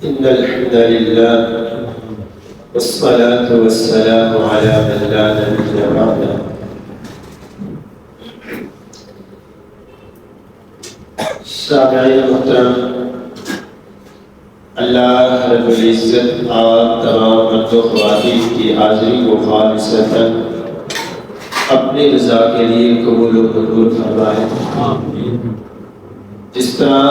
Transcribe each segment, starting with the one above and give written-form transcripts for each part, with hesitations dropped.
إن الحمد لله والصلاة والسلام على من لا نبي بعده سامعین محترم، اللہ رب العزت آپ تمام مرد و خواتین کی حاضری کو خالصتاً اپنی رضا کے لیے قبول و منظور فرمائے۔ جس طرح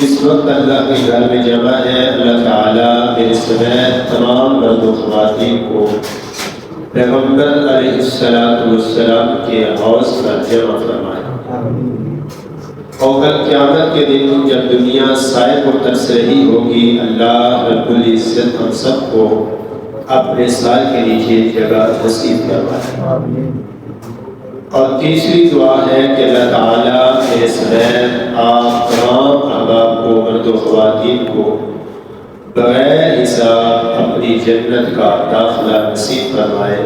اس وقت اللہ کے گھر میں جمع ہے، اللہ تعالیٰ میرے سمیت تمام مرد و خواتین کو پیغمبر علیہ السلام کے حوض پر جمع فرمائے، اور کل قیامت کے دن جب دنیا سائے کو ترس رہی ہوگی، اللہ رب العزت ہم سب کو اپنے سائے کے نیچے جگہ نصیب فرمائے۔ اور تیسری دعا ہے کہ اللہ تعالیٰ میرے سمیت آپ تمام احباب کو، مرد و خواتین کو بغیر حساب اپنی جنت کا داخلہ نصیب فرمائے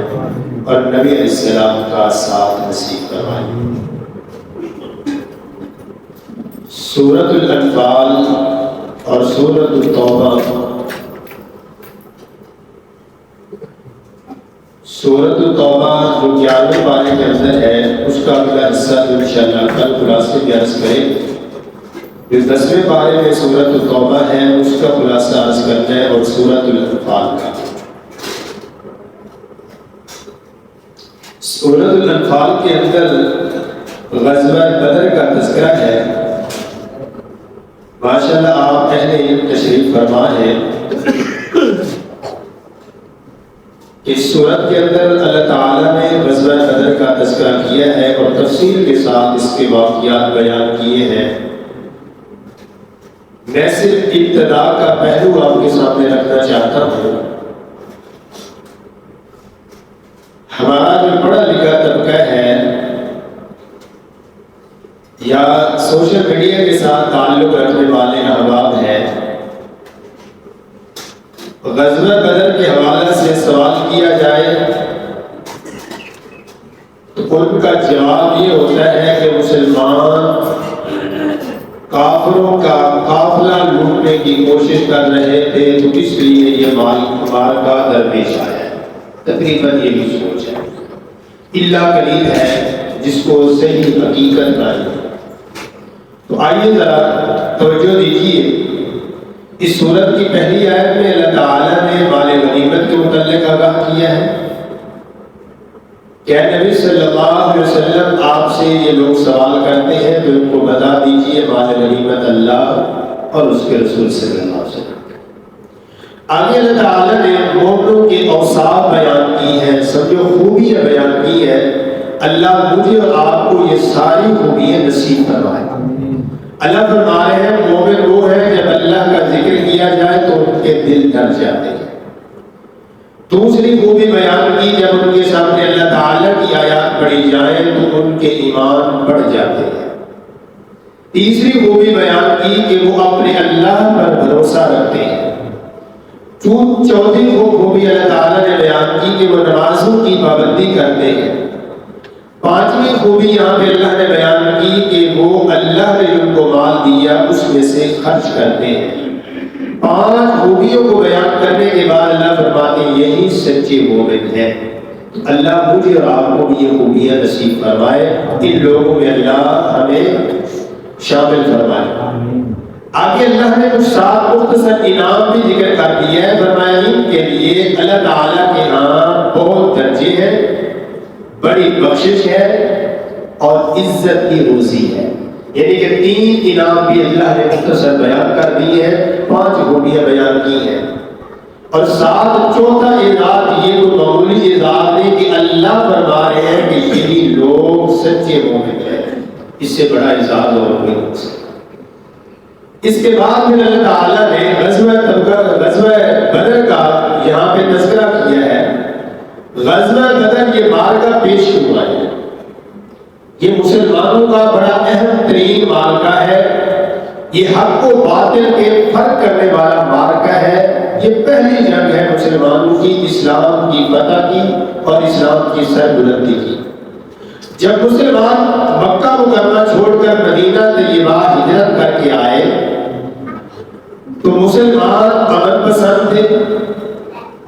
اور نبی علیہ السلام کا ساتھ نصیب فرمائے۔ سورۃ الانفال اور سورۃ التوبہ، سورۃ التوبہ جو 11ویں پارے کے اندر ہے، اس کا اگلا حصہ انشاءاللہ کل خلاصے میں عرض کریں۔ جو 10ویں پارے میں سورۃ التوبہ ہے، اس کا خلاصہ عرض کرنا ہے، اور سورۃ الانفال کا۔ سورۃ الانفال کے اندر غزوہ بدر کا تذکرہ ہے۔ ماشاءاللہ آپ اہل علم تشریف فرما ہے کہ اس سورت کے اندر اللہ تعالیٰ نے غزوہ بدر کا تذکرہ کیا ہے اور تفصیل کے ساتھ اس کے واقعات بیان کیے ہیں۔ میں صرف ابتدا کا پہلو آپ کے سامنے رکھنا چاہتا ہوں۔ ہمارا جو پڑھا لکھا طبقہ ہے یا سوشل میڈیا کے ساتھ تعلق رکھنے والے احباب ہیں، غزوہ بدر کے حوالے سے سوال کیا جائے تو ان کا جواب یہ ہوتا ہے کہ مسلمان کافروں کا قافلہ لوٹنے کی کوشش کر رہے تھے، تو اس لیے یہ معرکہ درپیش آیا ہے۔ تقریباً یہ بھی سوچ ہے، اللہ قلیل ہے جس کو صحیح حقیقت نہیں۔ تو آئیے ذرا توجہ دیجیے، اس سورت کی پہلی آیت میں اللہ تعالیٰ نے مال غنیمت کے متعلق آگاہ کیا ہے کہ نبی صلی اللہ علیہ وسلم آپ سے یہ لوگ سوال کرتے ہیں تو ان کو بتا دیجیے مال غنیمت اللہ اور اس کے رسول صلی اللہ علیہ وسلم۔ آگے اللہ تعالیٰ نے مومنوں کے اوصاف بیان کی ہیں، سمجھو خوبیاں بیان کی ہیں۔ اللہ مجھے اور آپ کو یہ ساری خوبیاں نصیب فرمائے۔ اللہ فرما رہے ہیں مومن وہ ہے جب اللہ کا ذکر کیا جائے تو ان کے دل ڈر جاتے ہیں۔ دوسری خوبی بیان کی، جب ان کے سامنے اللہ تعالیٰ کی آیات پڑھی جائیں تو ان کے ایمان بڑھ جاتے ہیں۔ تیسری خوبی بیان کی کہ وہ اپنے اللہ پر بھروسہ رکھتے ہیں۔ چوتھی خوبی اللہ تعالیٰ نے بیان کی کہ وہ نمازوں کی پابندی کرتے ہیں۔ پانچویں خوبی یہاں پہ اللہ نے بیان کی کہ وہ اللہ نے ان کو مال دیا اس میں سے خرچ کرتے ہیں۔ 5 خوبیوں کو بیان کرنے کے بعد اللہ فرماتے ہیں یہی سچے مومن ہیں۔ اللہ مجھے اور آپ کو بھی یہ خوبیاں نصیب فرمائے، ان لوگوں میں اللہ ہمیں شامل فرمائے۔ آگے اللہ نے کچھ 7 مختصر انعام بھی ذکر کر دیا ہے، فرمایا ان کے لیے اللہ تعالیٰ کے ہاں بہت درجے ہیں، بڑی بخشش ہے اور عزت کی روزی ہے۔ یعنی کہ 3 انعام بھی اللہ نے مختصر بیان کر دیے ہیں، 5 خوبیاں بیان کی ہیں، اور چوتھا اعزاز یہ تو معمولی اعزاز نہیں کہ اللہ فرما رہے ہیں کہ یہی لوگ سچے مومن ہیں۔ اس سے بڑا اعزاز اور کوئی نہیں سکتا۔ اس کے بعد پھر اللہ تعالیٰ نے غزوہ بدر کا یہاں پہ تذکرہ کیا ہے۔ غزوہ بدر یہ معرکہ پیش ہوا ہے، یہ مسلمانوں کا بڑا اہم ترین معرکہ ہے، یہ حق و باطل کے فرق کرنے والا معرکہ ہے۔ یہ پہلی جنگ ہے مسلمانوں کی اسلام کی فتح کی اور اسلام کی سربلندی کی۔ جب مسلمان مکہ مکرمہ چھوڑ کر مدینہ طیبہ ہجرت کر کے آئے تو مسلمان امن پسند تھے.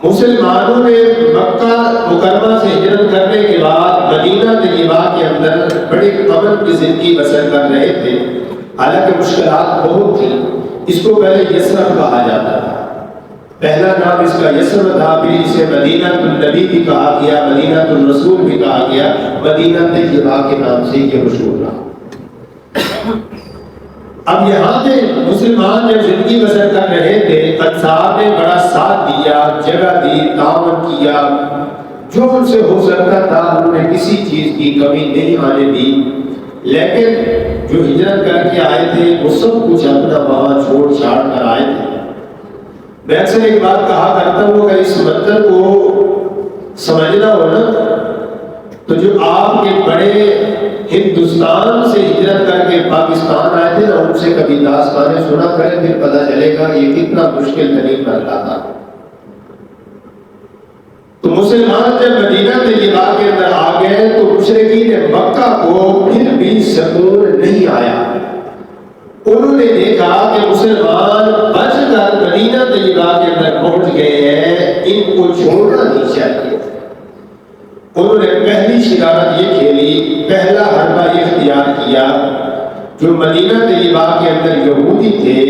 مسلمانوں نے مکہ مکرمہ سے ہجرت کرنے کے بعد مدینہ طیبہ کے اندر بڑی امن کی زندگی بسر کر رہے تھے. حالانکہ مشکلات بہت تھیں. اس کو پہلے یثرب کہا جاتا تھا. پہلا نام اس کا یثرب تھا، پھر اسے مدینہ النبی بھی کہا گیا، مدینہ الرسول بھی کہا گیا، مدینہ طیبہ کے نام سے یہ مشہور رہا. اب یہاں پہ مسلمان جب زندگی بسر کر رہے تھے، انصار نے بڑا ساتھ دیا، جگہ دی، تعاون کیا، جو ان سے ہو سکتا تھا انہوں نے کسی چیز کی کمی نہیں آنے دی. لیکن جو ہجرت کر کے آئے تھے وہ سب کچھ اپنا وہاں چھوڑ چھاڑ کر آئے تھے. میں اکثر ایک بات کہا کرتا ہوں کہ اس منظر کو سمجھنا ہو نا تو جو آپ کے بڑے ہندوستان سے ہجرت کر کے پاکستان آئے تھے نا، ان سے کبھی داستانیں سنا کریں، پھر پتہ چلے گا یہ کتنا مشکل ترین مرحلہ تھا. تو مسلمان جب مدینہ طیبہ کے اندر آ گئے تو مشرکین مکہ کو پھر بھی سکون نہیں آیا. انہوں نے دیکھا کہ مسلمان بچ کر مدینہ طیبہ کے اندر پہنچ گئے ہیں، ان کو چھوڑنا نہیں چاہیے. انہوں نے پہلی شکارت یہ کھیلی، پہلا حربہ یہ اختیار کیا. جو مدینہ طیبہ کے اندر یہودی تھے،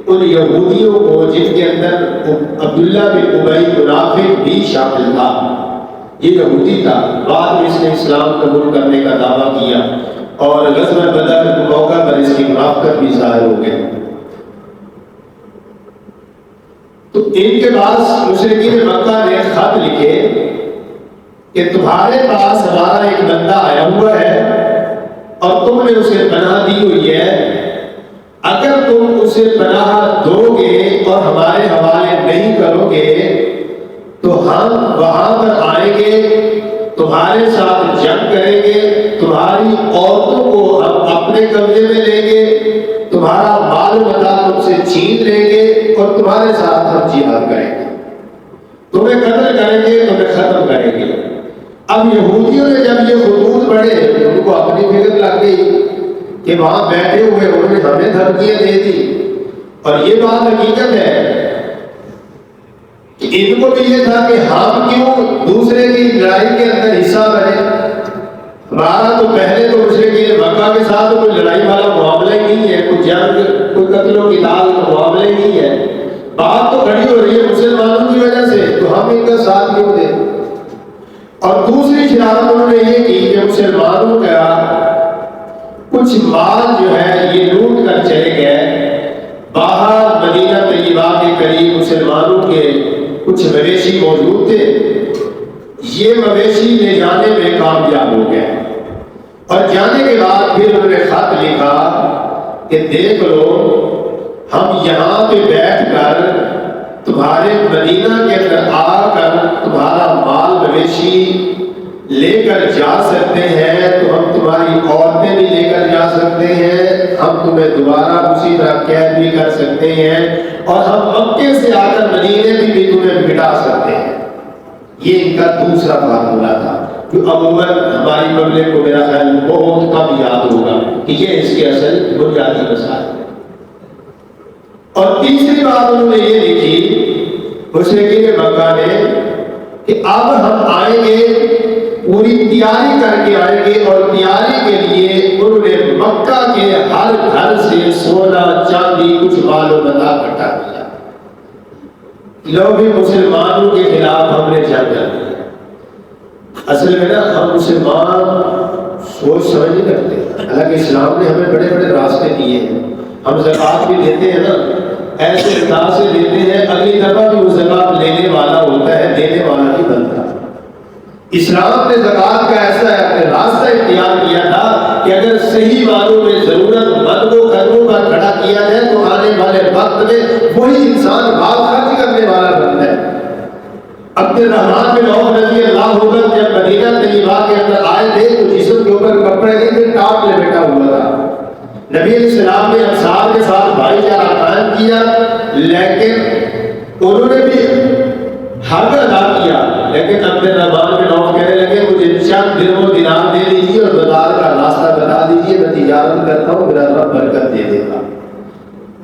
ان یہودیوں کو جن کے اندر عبداللہ بن ابی منافق بھی شامل تھا، یہ یہودی تھا، بعد میں اس نے اسلام قبول کرنے کا دعویٰ کیا اور غزوہ بدر کے موقع پر اس کی منافقت بھی ظاہر ہو گئی. تو ان کے پاس مشرکین مکہ نے خط لکھے کہ تمہارے پاس ہمارا ایک بندہ آیا ہوا ہے اور تم نے اسے پناہ دی ہوئی ہے. اگر تم اسے پناہ دو گے اور ہمارے حوالے نہیں کرو گے تو ہم وہاں پر آئیں گے، تمہارے ساتھ جنگ کریں گے، تمہاری عورتوں کو ہم اپنے قبضے میں لیں گے، تمہارا مال متا تم سے چھین لیں گے اور تمہارے ساتھ ہم جہاد کریں گے، تمہیں قتل کریں گے، تمہیں ختم کریں گے. اب یہودیوں نے جب یہ خطوط پڑھے ان کو اپنی فکر لگ گئی کہ وہاں بیٹھے ہوئے انہوں نے ہمیں دھمکیاں دے دی. اور یہ بات حقیقت ہے کہ ان کو بھی یہ تھا کہ ہم کیوں دوسرے کی لڑائی کے اندر حصہ بنے. ہمارا تو پہلے تو مشرکین مکہ کے ساتھ کوئی لڑائی والا معاملہ ہی نہیں ہے، کوئی جنگ، کوئی قتل و قتال کا معاملہ ہی نہیں ہے. بات تو کھڑی ہو رہی ہے مسلمانوں کی وجہ سے، تو ہم ان کا ساتھ کیوں دیں. اور دوسری شرارت انہوں نے یہ کی کہ مسلمانوں کا کچھ مال جو ہے یہ لوٹ کر چلے گئے. باہر مدینہ طیبہ کے قریب مسلمانوں کے کچھ مویشی موجود تھے، یہ مویشی لے جانے میں کامیاب ہو گئے. اور جانے کے بعد پھر انہوں نے خط لکھا کہ دیکھ لو ہم یہاں پہ بیٹھ کر تمہارے مدینہ کے اندر آ کر تمہارا مال مویشی لے کر جا سکتے ہیں، تو ہم تمہاری عورتیں بھی لے کر جا سکتے ہیں، ہم تمہیں دوبارہ اسی طرح قید بھی کر سکتے ہیں، اور ہم مکے سے آ کر مدینے میں بھی تمہیں مٹا سکتے ہیں. یہ ان کا دوسرا فارمولہ تھا جو عموماً ہماری پبلک کو میرا خیال بہت کم یاد ہوگا کہ یہ اس کے اصل بنیادی مسائل ہے. اور تیسری بات انہوں نے یہ لکھی مشرکین مکہ نے کہ اب ہم آئیں گے، پوری تیاری کر کے آئیں گے، اور تیاری کے لیے انہوں نے مکہ کے ہر گھر سے سونا چاندی کچھ مال و متاع اکٹھا کیا. لوگ بھی مسلمانوں کے خلاف ہم نے جنگ کر دیا. اصل میں نا ہم مسلمان سوچ سمجھ نہیں کرتے، حالانکہ اسلام نے ہمیں بڑے بڑے راستے دیے ہیں. ہم زکوٰۃ بھی دیتے ہیں نا، ایسے انداز سے دیتے ہیں اگلی دفعہ بھی وہ زکوٰۃ لینے والا ہوتا ہے، دینے والا نہیں بنتا. اسلام نے زکوٰۃ کا ایسا راستہ اختیار کیا تھا کہ اگر صحیح معنوں میں ضرورت مند کو قدموں پر کھڑا کیا جائے تو آنے والے وقت میں وہی انسان مال خرچ کرنے والا بنتا ہے. عبد الرحمن بن عوف رضی اللہ عنہ جب مدینہ طیبہ کے اندر آئے تھے تو جسم کے اوپر کپڑے نہیں تھے، ٹاپ لپیٹا ہوا تھا. نبی علیہ السلام نے انصار کے ساتھ بھائی چارہ قائم کیا، لیکن انہوں نے بھی حق ادا کیا. لیکن عبد الرحمن بن عوف کہنے لگے مجھے چند درہم و دینار دے دیجیے اور بازار کا راستہ بتا دیجیے، میں تجارت کرتا ہوں، میرا رب برکت دے دے گا.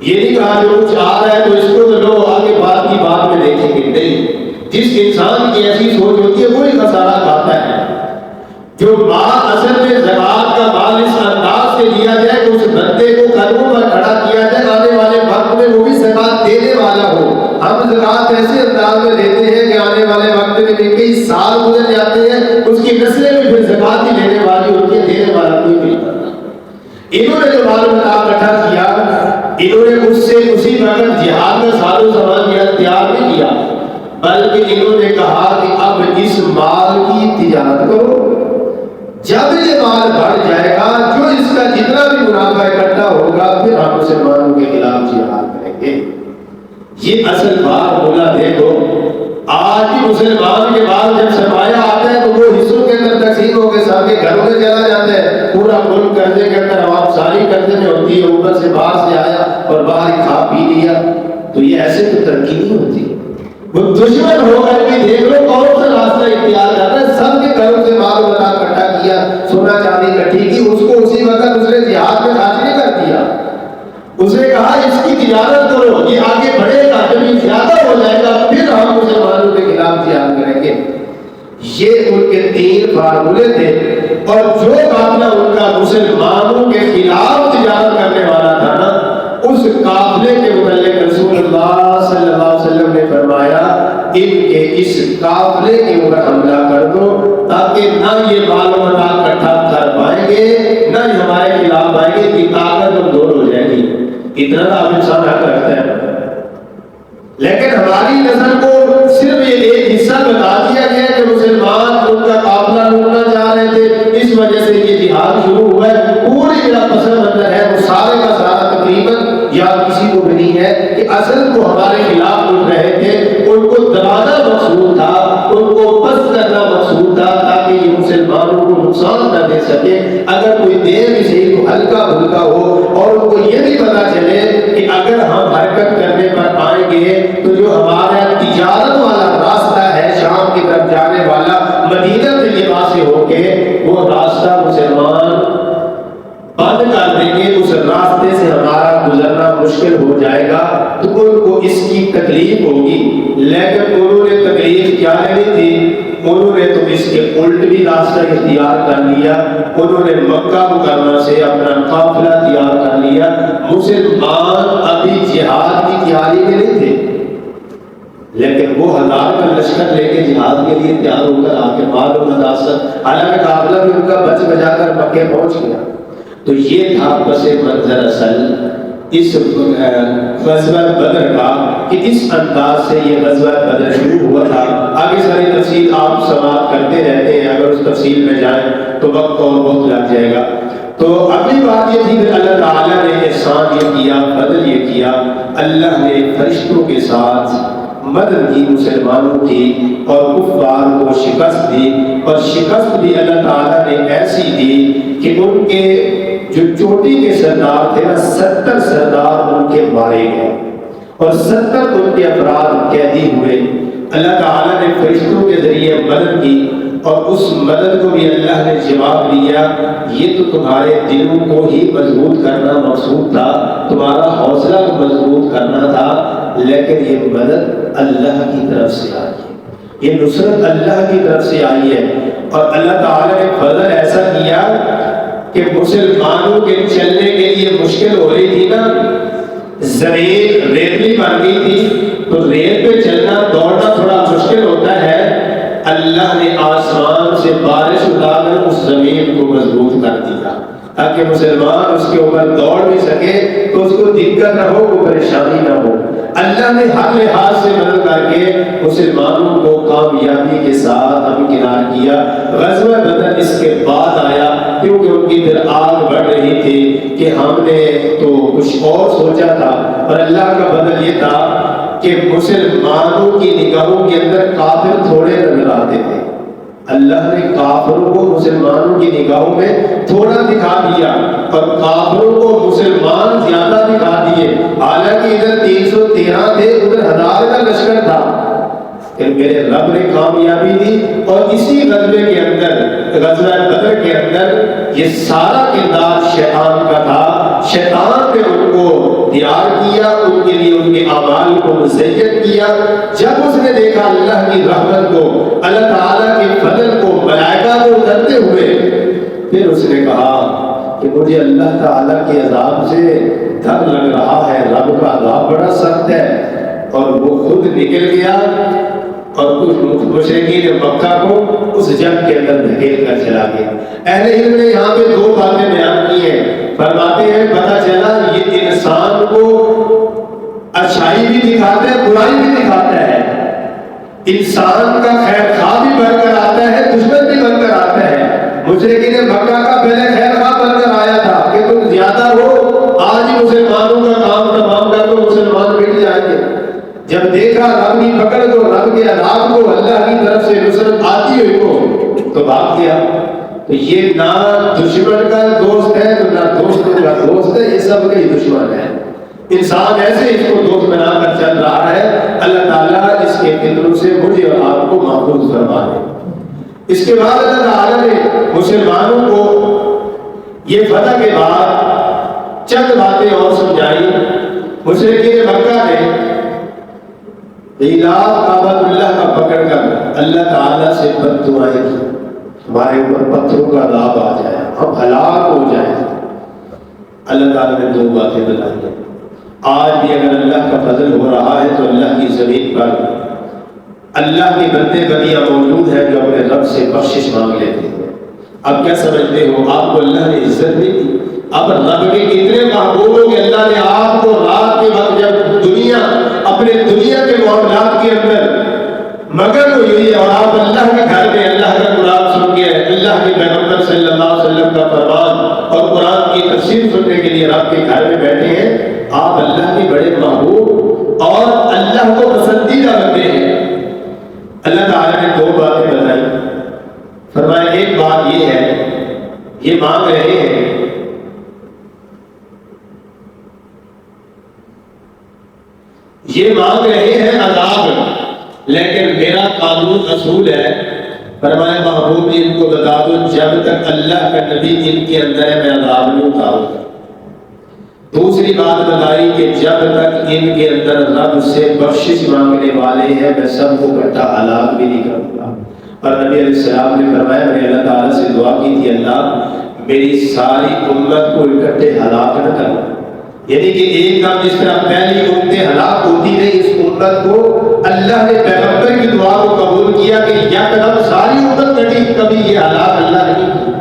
یہ نہیں کہا جو کچھ آ رہا ہے تو اس کو تو لو، آگے بات کی بات میں دیکھیں گے، نہیں۔ جس انسان کی ایسی سوچ ہوتی ہے وہی خسارہ کھاتا ہے۔ جو مال اصل میں زکوٰۃ کا مال اس انداز سے لیا جائے کہ اس بندے کو قدموں پر کھڑا کیا جائے، آنے والے وقت میں وہ بھی زکوٰۃ دینے والا ہو۔ ہم زکوٰۃ ایسے انداز میں دیتے ہیں کہ آنے والے وقت میں کئی سال گزر جاتے ہیں، اس کی نسلیں بھی پھر زکوٰۃ ہی دینے والی ہوتی ہے، دینے والا کوئی نہیں ہوتا۔ انہوں نے جو مال متا اکٹھا کیا، انہوں نے اس سے اسی وقت جہاد کا ساز و سامان تیار نہیں کیا، بلکہ انہوں نے کہا کہ اب اس مال کی تجارت کرو، جب یہ مال بڑھ جائے گا، جو اس کا جتنا بھی منافع اکٹھا ہوگا، پھر ہم مسلمانوں کے خلاف جہاد کریں گے۔ یہ اصل بات بولا۔ دیکھو آج بھی مسلمان کے بعد جب سرمایہ آتا ہے تو وہ حصوں کے اندر تقسیم ہو کے سب کے گھروں میں چلا جاتا ہے، پورا ملک قرضے کے اندر، عوام ساری قرضے میں ہوتی ہے، اوپر سے باہر سے آیا اور باہر ہی کھا پی لیا۔ تو یہ ایسے تو ترقی نہیں ہوتی۔ وہ دشمن ہو کر بھی دیکھ لو کون سا راستہ اختیار کرتا ہے، سب کے گھروں سے مال متا اکٹھا کیا، سونا چاندی اکٹھی کی، اس کو اسی وقت اس نے جہاد میں خرچ نہیں کر دیا۔ اس نے کہا اس کی تجارت کرو، یہ آگے بڑھے گا، جب یہ زیادہ ہو جائے گا پھر ہم مسلمانوں کے خلاف جہاد کریں گے۔ یہ ان کے 3 فارمولے تھے، اور جو قافلہ ان کا مسلمانوں کے خلاف تجارت کرنے والا تھا نا، اس قافلے کے متعلق رسول اللہ صلی اللہ علیہ وسلم نے فرمایا ان کے اس قافلے کے اوپر حملہ کر دو، تاکہ نہ یہ مال و متا اکٹھا کر پائیں گے، نہ یہ ہمارے خلاف آئیں گے، کہ طاقت کمزور ہو جائے گی۔ اتنا تو آپ انسان حق رکھتا ہے، لیکن ہماری نظر کو صرف یہ ایک حصہ بتا دیا گیا کہ مسلمان ان کا قافلہ روکنا چاہ رہے تھے، اس وجہ سے یہ جہاد شروع ہوا ہے۔ پوری میرا پس منظر ہے وہ سارے کا سارا تقریباً یاد کسی کو بھی نہیں ہے کہ اصل کو ہمارے خلاف اٹھ رہے تھے، ان کو دبانا مقصود تھا، ان کو پست کرنا مقصود تھا، تاکہ یہ مسلمانوں کو نقصان نہ دے سکے۔ اگر کوئی دیر بھی صحیح تو ہلکا پھلکا ہو، اور ان کو یہ بھی پتا چلے کہ اگر ہم حرکت کرنے پر آئیں گے تو جو ہمارا تجارت والا راستہ ہے شام کی طرف جانے والا، مدینہ طیبہ سے ہو کے، وہ راستہ مسلمان بند کر دیں گے، اس راستے سے ہمارا گزرنا مشکل ہو جائے گا، تو ان کو اس کی تکلیف ہوگی۔ لیکن انہوں نے تکلیف کیا لینی تھی؟ انہوں نے تو اس کے الٹ بھی راستہ اختیار کر لیا، انہوں نے مکہ مکرمہ سے اپنا قافلہ تیار کر لیا۔ مسلمان ابھی جہاد کی تیاری میں نہیں تھے، لیکن وہ 1000 کا لشکر لے کے جہاد کے لیے تیار ہو کر آ کے مال و مداست، حالانکہ قافلہ بھی ان کا بچ بجا کر مکے پہنچ گیا۔ تو یہ تھا پس منظر اصل اس غزوہ بدر کا، کہ اس انداز سے یہ غزوہ بدر شروع ہوا تھا۔ آگے ساری تفصیل آپ سماعت کرتے رہتے ہیں، اگر اس تفصیل میں جائیں تو وقت اور بہت لگ جائے گا۔ تو اگلی بات یہ تھی کہ اللہ تعالیٰ نے احسان یہ کیا، فضل یہ کیا، اللہ نے فرشتوں کے ساتھ مدد کی مسلمانوں کی، اور کفار کو شکست دی، اور شکست بھی اللہ تعالیٰ نے ایسی دی کہ ان کے جو چوٹی کے سردار تھے نا، 70 سردار ان کے مارے گئے، اور 70 ان کے افراد قیدی ہوئے۔ اللہ تعالیٰ نے فرشتوں کے ذریعے مدد کی، اور اس مدد کو بھی اللہ نے جواب دیا۔ یہ تو تمہارے دلوں کو ہی مضبوط کرنا مقصود تھا، تمہارا حوصلہ مضبوط کرنا تھا، لیکن یہ مدد اللہ کی طرف سے آئی ہے، یہ نصرت اللہ کی طرف سے آئی ہے۔ اور اللہ تعالیٰ نے فضل ایسا کیا کہ مسلمانوں کے چلنے کے لیے مشکل ہو رہی تھی نا، زمین ریتلی بن گئی تھی، تو ریت پہ چلنا دوڑنا تھوڑا مشکل ہوتا ہے، اللہ نے آسمان سے بارش اٹھا کر اس زمین کو مضبوط کر دیا، تاکہ مسلمان اس کے اوپر دوڑ بھی سکے، تو اس کو دقت نہ ہو، کوئی پریشانی نہ ہو۔ اللہ نے ہر لحاظ سے مدد کر کے مسلمانوں کو کامیابی کے ساتھ ہمکنار کیا۔ غزوہ بدر اس کے بعد آیا، کیونکہ ان کی دل آگ بڑھ رہی تھی کہ ہم نے تو کچھ اور سوچا تھا، اور اللہ کا بدل یہ تھا کہ مسلمانوں کی نگاہوں کے اندر کافر تھوڑے نظر آتے تھے۔ اللہ نے کافروں کو مسلمانوں کی نگاہوں میں تھوڑا دکھا دیا، اور کافروں کو مسلمان زیادہ دکھا دیے۔ حالانکہ ادھر 313 تھے، ادھر 1000 کا لشکر تھا، کہ میرے رب نے کامیابی دی. اور اسی غزوے کے اندر، غزوہ بدر کے اندر، یہ سارا کردار شیطان کا تھا. شیطان نے ان کو تیار کیا، ان کے لیے ان کے اعمال کو مزین کیا. جب اس نے دیکھا اللہ کی رحمت کو، اللہ تعالیٰ کے فضل کو، ملائکہ کو اترتے ہوئے، پھر اس نے کہا کہ مجھے اللہ تعالیٰ کے عذاب سے ڈر لگ رہا ہے، رب کا عذاب بڑا سخت ہے. اور وہ خود نکل گیا اور کچھ مشرکین مکہ کو اس جنگ کے اندر دھکیل کر چلا گیا. اہل علم نے یہاں پہ دو باتیں بیان کی ہیں. فرماتے ہیں پتہ چلا یہ انسان کو اچھائی بھی دکھاتا ہے، برائی بھی دکھاتا ہے. انسان کا خیر خواہ بھی بن کر آتا ہے، دشمن بھی بن کر آتا ہے. مشرکین مکہ کا پہلے خیر خواہ بن کر آیا تھا کہ تم زیادہ ہو، آج ہی مسلمانوں کا کام تمام کر دو، مسلمان مٹ جائیں گے. جب دیکھا رب کی پکڑ کو، رب کے عذاب کو، اللہ کی طرف سے نصرت آتی ہوئی کو، تو بھاگ گیا. تو یہ نہ دشمن کا دوست ہے، تو نہ دوستوں کا دوست ہے، یہ سب کا ہی دشمن ہے. انسان ایسے اس کو دوست بنا کر چل رہا ہے. اللہ تعالیٰ اس کے فطروں سے مجھے اور آپ کو محفوظ فرما دے. اس کے بعد اللہ تعالیٰ نے مسلمانوں کو یہ فتح کے بعد چند باتیں اور سمجھائی. مشرکین مکہ نے غلاف کعبۃ اللہ کا پکڑ کر اللہ تعالیٰ سے بد دعائیں کی، ہمارے اوپر پتھروں کا عذاب آ جائے، ہم ہلاک ہو جائیں. اللہ تعالیٰ نے دو باتیں بتائی. آج بھی اگر اللہ کا فضل ہو رہا ہے تو اللہ کی زمین پر اللہ کے بندے بدیاں موجود ہیں جو اپنے رب سے بخشش مانگ لیتے ہیں. اب کیا سمجھتے ہو آپ کو اللہ نے عزت نہیں دی؟ اب رب کے کتنے محبوب ہو کہ اللہ نے آپ کو رات کے وقت جب دنیا اپنے دنیا کے معاملات کے اندر مگن ہوئی اور آپ اللہ کے گھر میں اللہ کا قرآن سن کے، اللہ کے پیغمبر صلی اللہ علیہ وسلم کا فرمان اور قرآن کی تفسیر سننے کے لیے رب کے گھر میں بیٹھے ہیں، آپ اللہ کے بڑے محبوب اور اللہ کو پسندیدہ بندے ہیں. اللہ تعالیٰ نے دو باتیں بتائی. فرمایا ایک بات یہ ہے، یہ مانگ رہے ہیں عذاب، لیکن میرا قانون اصول ہے. فرمایا محبوب جی ان کو بتا دو جب تک اللہ کا نبی ان کے اندر ہے میں عذاب نہیں اتاروں گا. دوسری بات بتائی کہ جب تک ان کے اندر رب سے بخشش مانگنے والے ہیں میں سب کو اکٹھا ہلاک بھی نہیں کروں گا. اور نبی علیہ السلام نے فرمایا میں نے اللہ تعالیٰ سے دعا کی تھی اللہ میری ساری امت کو اکٹھے ہلاک نہ کرنا. یعنی کہ ایک دم جس طرح پہلی امتیں ہلاک ہوتی رہی، اس امت کو اللہ نے پیغمبر کی دعا کو قبول کیا کہ یکدم ساری امت کٹی، کبھی یہ ہلاک اللہ نہیں کی.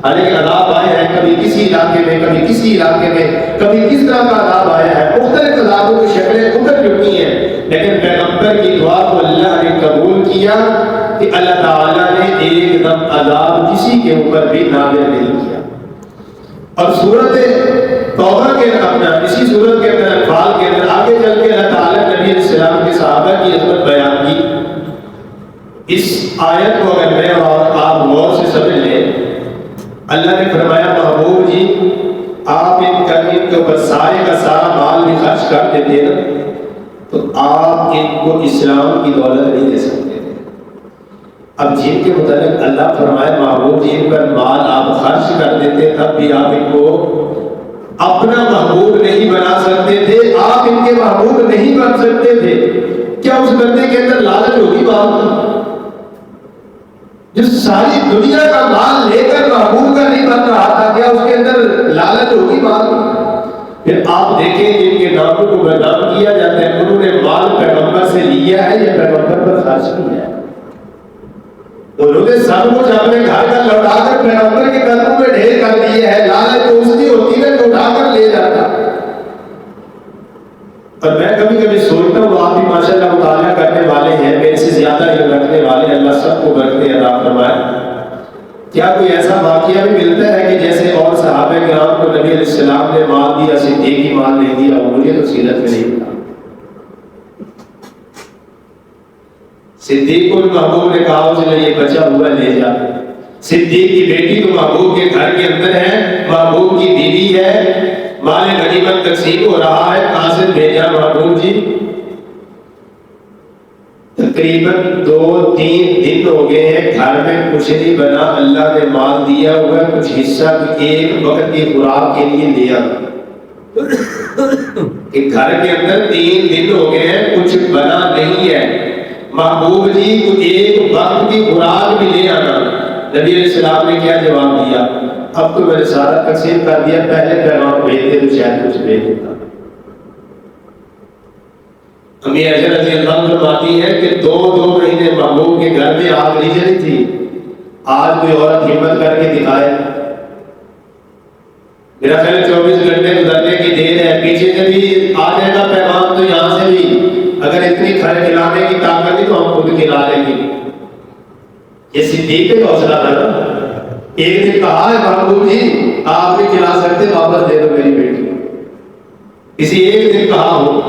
حالانکہ عذاب آئے ہیں کبھی کسی علاقے میں، کبھی کسی علاقے میں، کبھی کس طرح کا عذاب آیا ہے، مختلف عذابوں کی شکلیں ابھر چکی ہیں، لیکن پیغمبر کی دعا کو اللہ نے قبول کیا کہ اللہ تعالیٰ نے ایک دم عذاب کسی کے اوپر بھی نازل نہیں کیا. اور سورت توبہ کے اپنا اسی سورت کے اندر انفال کے اندر آگے چل کے اللہ تعالیٰ نبی علیہ السلام کے صحابہ کی عظمت بیان کی. اس آیت کو اگر میں اور آپ غور سے سمجھ لیں، اللہ نے فرمایا محبوب جی آپ ان کے اوپر سارے کا سارا مال بھی خرچ کر دیتے نا تو آپ ان کو اسلام کی دولت نہیں دے سکتے تھے. اب جن کے متعلق اللہ فرمائے محبوب جی ان پر مال آپ خرچ کر دیتے تب بھی آپ ان کو اپنا محبوب نہیں بنا سکتے تھے، آپ ان کے محبوب نہیں بن سکتے تھے. کیا اس بندے کے اندر لالچ ہوگی بات کی؟ جس ساری دنیا کا مال لے کر محبوب کا نہیں بن رہا تھا، کیا اس کے اندر لالچ ہوگی بات کی؟ پھر آپ دیکھیں جن کے ناموں کو بدنام کیا جاتا ہے انہوں نے مال پیغمبر سے لیا ہے یا پیغمبر پر خرچ کیا ہے؟ انہوں نے سب کچھ اپنے گھر کا لوٹا کر پیغمبر کے قدموں میں ڈھیر کر دیے ہے. لالچ تو اس کی ہوتی ہے جو اٹھا کر لے جاتا. اور میں کبھی کبھی سوچتا ہوں آپ بھی ماشاءاللہ مطالعہ کرنے والے ہیں، میرے سے زیادہ علم رکھنے والے، اللہ سب کو برکتیں عطا فرمائے. کیا کوئی ایسا واقعہ بھی ملتا ہے کہ جیسے اور صحابہ کرام کو نبی علیہ السلام نے مال دیا، صدیق کی مال نہیں دیا؟ مجھے تو سیرت میں نہیں ملا. صدیق کو محبوب نے کہا چلے یہ بچا ہوا لے جا. صدیق کی بیٹی تو محبوب کے گھر کے اندر ہے، محبوب کی بیوی ہے، مال غنیمت تقسیم ہو رہا ہے، کہاں سے بھیجا محبوب جی؟ تقریباً 2-3 دن ہو گئے ہیں، گھر میں کچھ نہیں بنا، اللہ نے مال دیا ہوا ہے، کچھ حصہ ایک وقت کی خوراک کے لیے لیا کہ گھر کے اندر 3 دن ہو گئے ہیں، کچھ بنا نہیں ہے، محبوب جی کو ایک وقت کی خوراک بھی لے آنا۔ نبی علیہ السلام نے کیا جواب دیا؟ اب تو میں نے سارا تقسیم کر دیا، پہلے پیغام بھیجتے تو شاید کچھ بھیج دیتا۔ امی عائشہ رضی اللہ عنہ فرماتی ہے کہ 2 مہینے محبوب کے گھر میں آگ نہیں جلی تھی۔ آج کوئی عورت ہمت کر کے دکھائے، میرا خیال 24 گھنٹے گزرنے کی دیر ہے، پیچھے سے بھی آ جائے گا پیغام، تو یہاں سے بھی اگر اتنی کھلانے کی طاقت ہے تو ہم خود کھلا لیں گے۔ یہ صدیق کا حوصلہ تھا نا۔ ایک دن کہا ہے محبوب جی آپ نہیں کھلا سکتے، واپس دے دو میری بیٹی، کسی ایک دن کہا ہو۔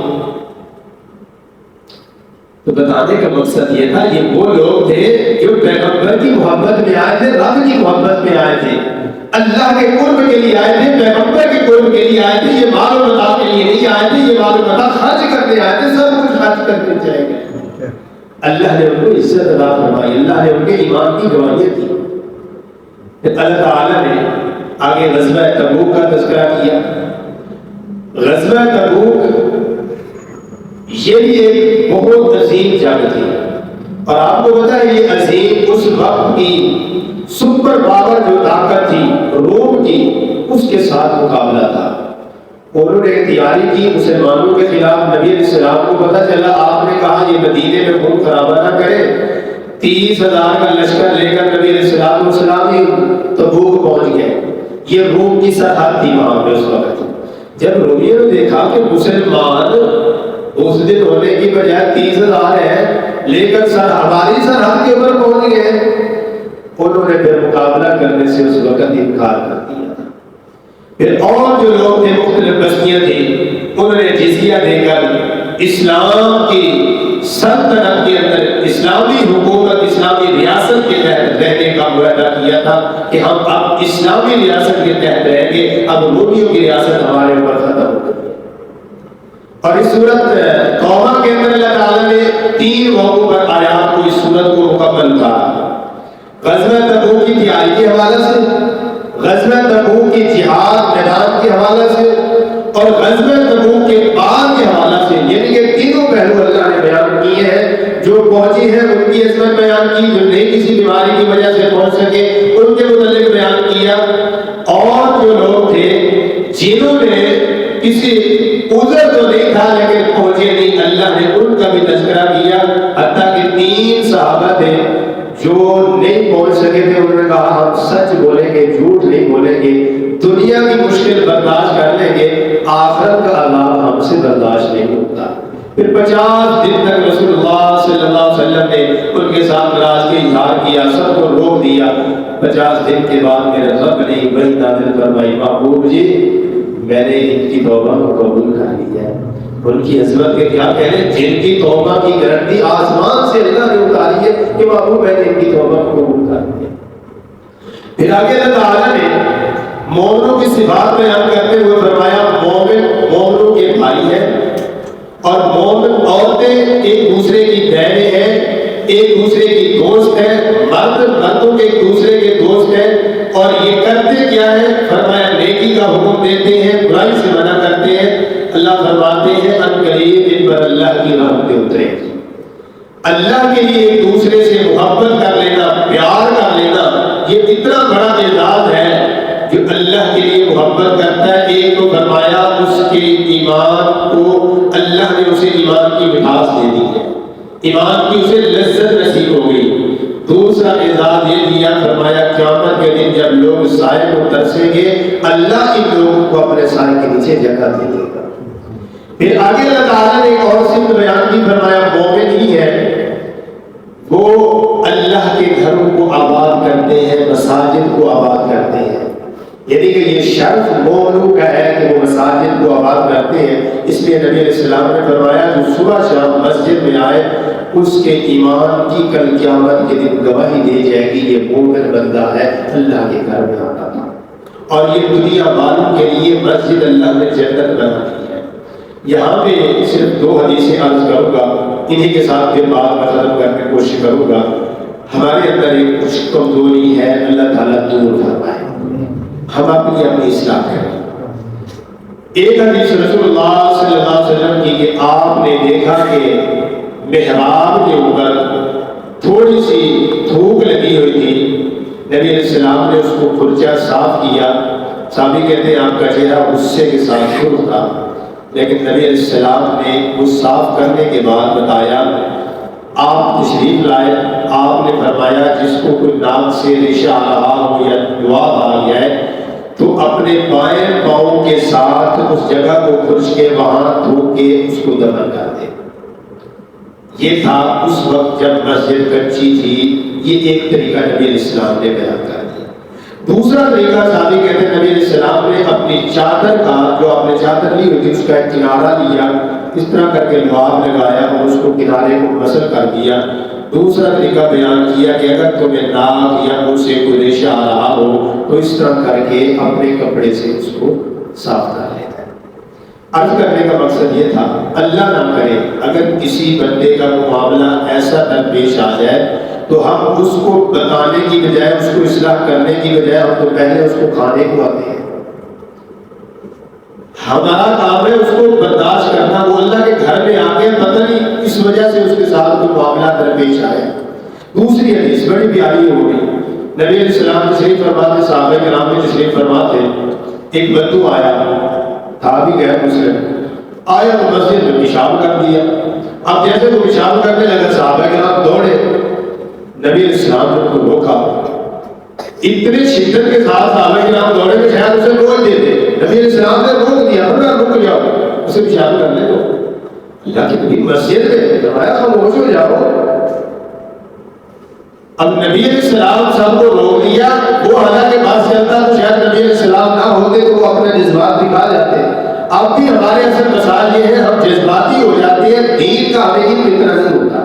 تو بتانے کا مقصد یہ تھا، یہ وہ لوگ تھے جو پیغمبر کی محبت میں آئے تھے، رب کی محبت میں آئے تھے، اللہ کے قرب کے لیے آئے تھے، پیغمبر کے قرب کے لیے آئے تھے، یہ مال و متاع کے لیے نہیں آئے تھے، یہ مال و متاع خرچ کرنے آئے تھے، سب کچھ خرچ کرنے چاہے گئے۔ اللہ نے ان کو عزت عطا فرمائی، اللہ نے ان کے ایمان کی گواہیاں دی۔ اللہ تعالیٰ نے آگے غزوہ تبوک کا تذکرہ کیا۔ غزوہ تبوک یہ بھی ایک بہت عظیم جنگ تھی، اور آپ کو پتا ہے یہ عظیم اس وقت کی سپر پاور جو طاقت تھی روم کی، اس کے ساتھ مقابلہ تھا۔ انہوں نے تیاری کی مسلمانوں کے خلاف۔ نبی علیہ السلام کو پتا چلا، آپ نے کہا یہ مدینے میں خون خرابہ نہ کرے، 30,000 کا لشکر لے کر نبی علیہ السلام ہی تبوک پہنچ گئے۔ یہ روم کی سرحد تھی وہاں پہ اس وقت۔ جب رومیوں نے دیکھا کہ مسلمان اس دن ہونے کی بجائے 30,000 ہیں لے کر ہماری سرحد کے اوپر پہنچ گئے، انہوں نے پھر مقابلہ کرنے سے اس وقت انکار کر دیا تھا۔ پھر اور جو لوگ تھے، مختلف بستیاں تھیں، انہوں نے جزیہ دے کر اسلام کی سلطنت کے اندر اسلامی حکومت، اسلامی ریاست کے تحت رہنے کا معاہدہ کیا تھا کہ ہم اب اسلامی ریاست کے تحت رہیں گے، اب رومیوں کی ریاست ہمارے اوپر ختم ہو گئی۔ اور اس صورت توبہ کے اندر اللہ تعالیٰ نے 3 موقعوں پر آیات کو، اس صورت کو مکمل کہا۔ غزوہ تبوک کی تیاری کے حوالے سے، غزوہ تبوک کی جہاد میدان کے حوالے سے، اور غزوہ تبوک کے بعد کے حوالے سے، یعنی کہ تینوں پہلو اللہ نے بیان کیے ہیں۔ جو پہنچے ہیں ان کی عظمت بیان کی، جو نہیں کسی بیماری کی وجہ سے پہنچ سکے ان کے متعلق بیان کیا، اور جو لوگ تھے جنہوں نے کسی عذر تو نہیں تھا لیکن پہنچے نہیں، اللہ نے ان کا بھی تذکرہ کیا۔ حتیٰ کہ 3 صحابہ تھے جو نہیں پہنچ سکے تھے، انہوں نے کہا ہم سچ بولیں گے، جھوٹ نہیں بولیں گے، دنیا کی مشکل برداشت کر لیں گے، آخرت کا عذاب ہم سے برداشت نہیں ہوتا۔ پھر 50 دن تک رسول اللہ صلی اللہ علیہ وسلم نے ان کے ساتھ ناراضگی اظہار کیا، سب کو روک دیا۔ 50 دن کے بعد میرے رب نے وحی نازل فرمائی، محبوب جی میں نے ان کی توبہ کو قبول کر لیا ہے۔ ان کی عظمت کے کیا کہنے، جن کی توبہ کی گارنٹی آسمان سے اللہ نے اتاری ہے کہ محبوب میں نے ان کی توبہ کو قبول کر لیا۔ پھر آگے اللہ تعالیٰ نے مومنوں کی صفات بیان کرتے ہوئے فرمایا، مومن مومنوں کے بھائی ہیں، اور مومن عورتیں ایک دوسرے کی بہنیں ہیں، ایک دوسرے کی دوست ہیں، مرد مردوں کے ایک دوسرے کے دوست ہیں، اور یہ کرتے کیا ہے؟ فرمایا نیکی کا حکم دیتے ہیں، برائی سے منع کرتے ہیں۔ اللہ فرماتے ہیں ان قریب ان پر اللہ کی رحمتیں اتریں گی۔ اللہ کے لیے ایک دوسرے سے محبت کر لینا، پیار کر لینا، یہ اتنا بڑا اعزاز ہے جو اللہ کے لیے محبت کرتا ہے۔ ایک تو فرمایا اس کے ایمان کو اللہ نے اسے ایمان کی مٹھاس دے دی ہے، ایمان کی اسے لذت نصیب ہو گئی۔ دوسرا اعزاز یہ دیا، فرمایا قیامت کے دن جب لوگ سائے کو ترسیں گے، اللہ ان لوگوں کو اپنے سائے کے نیچے جگہ دے دے گا۔ پھر آگے اللہ تعالیٰ نے ایک اور صفت بیان کی، فرمایا مومن ہی ہے وہ اللہ کے گھروں کو آباد کرتے ہیں، مساجد کو آباد کرتے ہیں، یعنی کہ یہ شرف مومنوں کا ہے کہ وہ مساجد کو آباد کرتے ہیں۔ اس لیے نبی علیہ السلام نے فرمایا جو صبح شام مسجد میں آئے اس کے ایمان کی کل قیامت کے دن گواہی دے جائے گی یہ مومن بندہ ہے، اللہ کے گھر میں آتا تھا۔ اور یہ دنیا والوں کے لیے مسجد اللہ نے جنت بنا دی ہے۔ یہاں پہ صرف 2 حدیثیں عرض کروں گا۔ انہی کے ساتھ پھر بات میں ختم کرنے کی کوشش کروں گا. ہمارے اندر ایک کچھ کمزوری ہے، اللہ تعالیٰ دور فرمائے، ہم اپنی اصلاح کریں. ایک حدیث رسول اللہ صلی اللہ علیہ وسلم کی کہ آپ نے دیکھا کہ محراب کے اوپر تھوڑی سی تھوک لگی ہوئی تھی. نبی علیہ السلام نے اس کو کھرچا صاف کیا. صحابی کہتے ہیں آپ کا چہرہ غصے کے ساتھ شروع تھا، لیکن نبی علیہ السلام نے وہ صاف کرنے کے بعد بتایا، آپ تشریف لائے، آپ نے فرمایا جس کو کوئی ناک سے ریشہ آ رہا ہو یا لعاب آ گیا ہے تو اپنے بائیں پاؤں کے ساتھ اس جگہ کو کھرچ کے وہاں دھو کے اس کو دفن کر دے. یہ تھا اس وقت جب مسجد کچی تھی. یہ ایک طریقہ نبی علیہ السلام نے بیان کر دیا. دوسرا طریقہ صحابی کہتے ہیں نبی علیہ السلام نے اپنی چادر کا، جو آپ نے چادر لی ہوئی تھی اس کا ایک کنارہ لیا، اس طرح کر کے لعاب لگایا اور اس کو کنارے کو مسل کر دیا. دوسرا طریقہ بیان کیا کہ اگر تمہیں ناک یا منہ سے کوئی ریشہ آ رہا ہو تو اس طرح کر کے اپنے کپڑے سے اس کو صاف کر لیتا ہے. عرض کرنے کا مقصد یہ تھا، اللہ نہ کرے اگر کسی بندے کا معاملہ ایسا درپیش آ جائے تو ہم اس کو بتانے کی بجائے، اس کو اصلاح کرنے کی بجائے ہم تو پہلے اس کو کھانے کو آتے ہیں. ہمارا کام ہے اس کو برداشت کرنا. وہ اللہ کے گھر میں آ کے پتہ نہیں اس وجہ سے اس کے ساتھ کوئی معاملہ درپیش آئے. دوسری حدیث بڑی پیاری ہو گئی. نبی علیہ السلام تشریف فرماتے، صحابہ کرام میں تشریف فرماتے، ایک بدو آیا تھا بھی غیر مسلم، آیا تو مسجد میں پیشاب کر دیا. اب جیسے وہ پیشاب کرنے لگا صحابہ کرام دوڑے، نبی علیہ السلام نے ان کو روکا. اتنے شدت کے ساتھ صحابہ کرام دوڑے کہ شاید اسے روک دیتے. نبی علیہ السلام نے روک دیا، رک جاؤ، اسے پیشاب کرنے دو. اللہ کی نبی مسجد میں فرمایا خاموش ہو جاؤ. اب نبی علیہ السلام سب کو روک دیا. وہ حالانکہ بات چلتا تو شاید نبی علیہ السلام نہ ہوتے تو وہ اپنے جذبات دکھا جاتے. اب بھی ہمارے اصل مسائل یہ ہے، ہم جذباتی ہو جاتے ہیں، دین کا ہمیں ہی فکر نہیں ہوتا.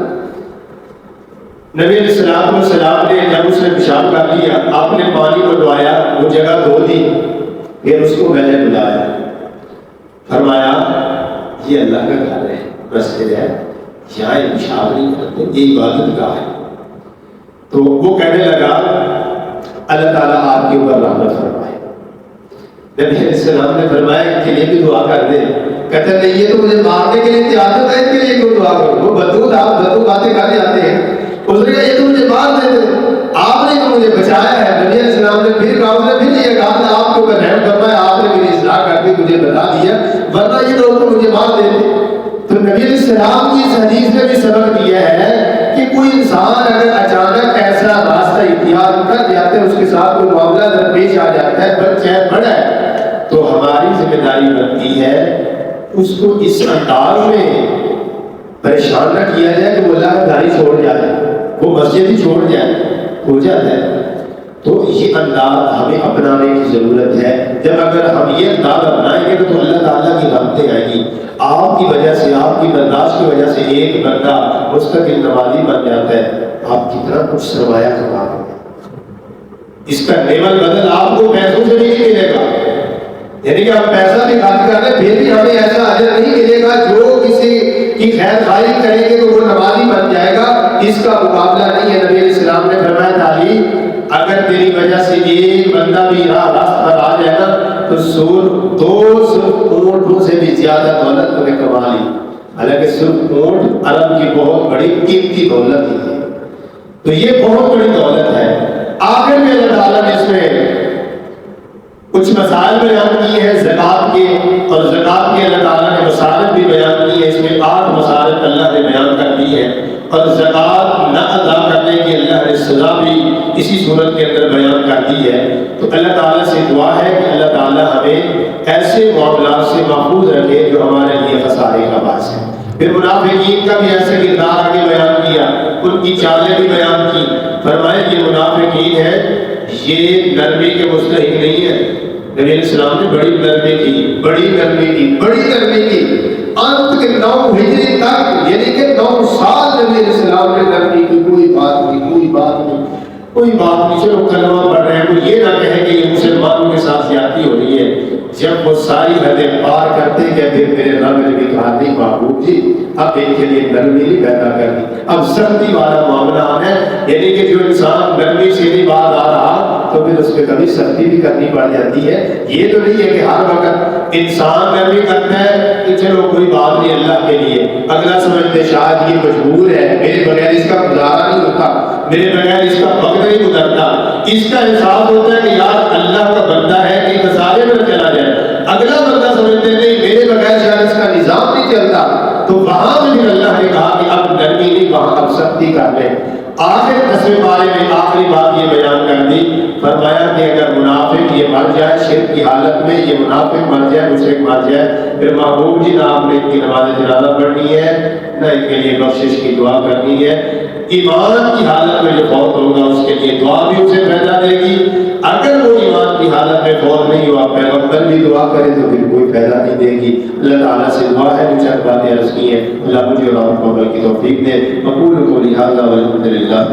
نبی علیہ السلام نے جب اس نے پیشاب کر لیا، آپ نے پانی کو ڈوایا، وہ جگہ دھو دی، پھر اس کو میں نے بلایا، فرمایا یہ اللہ کا گھر ہے، مسجد ہے، یہاں پیشاب نہیں کرتے، یہ عبادت گاہ ہے. تو وہ کہنے لگا اللہ تعالیٰ آپ کے اوپر رحمت فرمائے. نبی علیہ السلام نے فرمایا ان کے لیے بھی دعا کر دے. کہتے نہیں یہ تو مجھے مارنے کے لیے تیار ہے، ان کے لیے کیوں دعا کرو؟ وہ بدو باتیں کر جاتے ہیں. اس نے کہا یہ تو مجھے مار دیتے، آپ نے تو مجھے بچایا ہے. نبی علیہ السلام نے پھر کہا، اس نے پھر یہ کہا کہ آپ کو رحم فرمایا، آپ نے میری اصلاح کر کے مجھے بتا دیا، ورنہ یہ لوگ تو مجھے مار دیتے. تو نبی علیہ السلام کی اس حدیث نے بھی سبق دیا ہے کہ کوئی انسان اگر اچانک ایسا راستہ اختیار کر جاتے ہیں، اس کے ساتھ کوئی معاملہ درپیش آ جاتا ہے، بچہ بڑا ہے، تو ہماری ذمہ داری بنتی ہے اس کو اس انداز میں پریشان نہ کیا جائے کہ وہ اللہ کا گھر ہی چھوڑ جائے، وہ مسجد ہی چھوڑ جائے، ہو جاتا ہے. تو یہ انداز ہمیں اپنانے کی ضرورت ہے. جب اگر ہم یہ انداز اپنائیں گے تو اللہ تعالیٰ کی رحمتیں آئیں گی. آپ کی وجہ سے، آپ کی برداشت کی وجہ سے ایک بندہ مستقل نمازی بن جاتا ہے، آپ کتنا کچھ سرمایہ کما رہے ہیں. اس کا لیول بدل آپ کو پیسوں سے بھی نہیں ملے گا. یعنی کہ آپ پیسہ بھی خرچ کر رہے پھر بھی ہمیں ایسا اجر نہیں ملے گا. جو کسی کی خیر خواہی کریں گے تو وہ نمازی بن جائے گا، اس کا مقابلہ نہیں ہے. نبی علیہ السلام نے فرمایا تعالی اگر تیری وجہ سے ایک بندہ بھی راست پر آ جائے گا تو 200 اونٹوں سے بھی زیادہ دولت تو نے کما لی. حالانکہ صرف اونٹ عرب کی بہت بڑی قیمتی دولت ہے. تو یہ بہت بڑی دولت ہے. آخر میں اللہ تعالیٰ نے اس میں کچھ مسائل بیان کیے ہیں زکوٰۃ کے، اور زکوٰۃ کے اللہ تعالیٰ نے مسالت بھی بیان کی ہے. اس میں 8 مسالت اللہ نے بیان کر دی ہے، اور زکوٰۃ نہ ادا کرنے کی اللہ نے سزا بھی اسی صورت کے اندر بیان کر دی ہے. تو اللہ تعالیٰ سے دعا ہے کہ اللہ تعالیٰ ہمیں ایسے معاملات سے محفوظ رکھے جو ہمارے لیے خسارے کا باعث ہے. پھر منافقین کا بھی ایسے کردار آگے بیان کیا، ان کی چالیں بھی بیان کی. فرمائے یہ منافقین ہے، یہ نرمی کے مستحق نہیں ہے. نبی علیہ السلام نے بڑی نرمی کی، بڑی نرمی کی، بڑی نرمی کی. انت کے 9 ہجری تک، یعنی کہ 9 سال نبی علیہ السلام نے نرمی کی. کوئی بات نہیں، کوئی بات نہیں، کوئی بات نہیں. چلو کلمہ پڑھ رہے ہیں، کوئی یہ نہ کہے کہ یہ مسلمانوں کے ساتھ زیادتی ہو رہی ہے. جب وہ ساری حدیں پار کرتے کہ پھر میرے رب نے بھی کہا نہیں محبوب جی اب ان کے لیے نرمی نہیں پیدا کرنی، اب سختی والا معاملہ آنا ہے، یعنی کہ جو انسان نرمی سے نہیں بات آ رہا تو پھر اس پہ کبھی سختی بھی کرنی پڑ جاتی ہے۔ یہ تو نہیں ہے کہ ہر وقت انسان نرمی کرتا ہے کہ چلو کوئی بات نہیں اللہ کے لیے، اگلا سمجھتے شاید یہ مجبور ہے، میرے بغیر اس کا گزارا نہیں ہوتا، میرے بغیر اس کا وقت نہیں گزرتا، اس کا احساس ہوتا ہے کہ یار اللہ کا بندہ ہے کہ خسارے میں چلا جائے، اگلا بندہ سمجھتے نہیں میرے بغیر شاید اس کا نظام نہیں چلتا، تو وہاں سے بھی اللہ نے کہا کہ اب نرمی نہیں، وہاں اب سختی کر لیں۔ آخر 10ویں پارے میں آخری بات یہ بیان کر دی، فرمایا کہ اگر منافق یہ مر جائے شرک کی حالت میں، یہ منافق مر جائے، مشرک مر جائے، پھر محبوب جی نہ آپ نے ان کی نماز جنازہ پڑھنی ہے نہ ان کے لیے بخشش کی دعا کرنی ہے۔ ایمان کی حالت میں جو فوت ہوگا اس کے لیے دعا بھی اسے فائدہ دے گی، اگر وہ ایمان کی حالت میں فوت نہیں ہوا پیغمبر بھی دعا کرے تو پھر کوئی فائدہ نہیں دے گی۔ اللہ تعالیٰ سے دعا ہے، جو چند باتیں عرض کی ہیں اللہ مجھے اور آپ کو عمل کی توفیق دے۔ مقول قولی ھذا والحمد للہ۔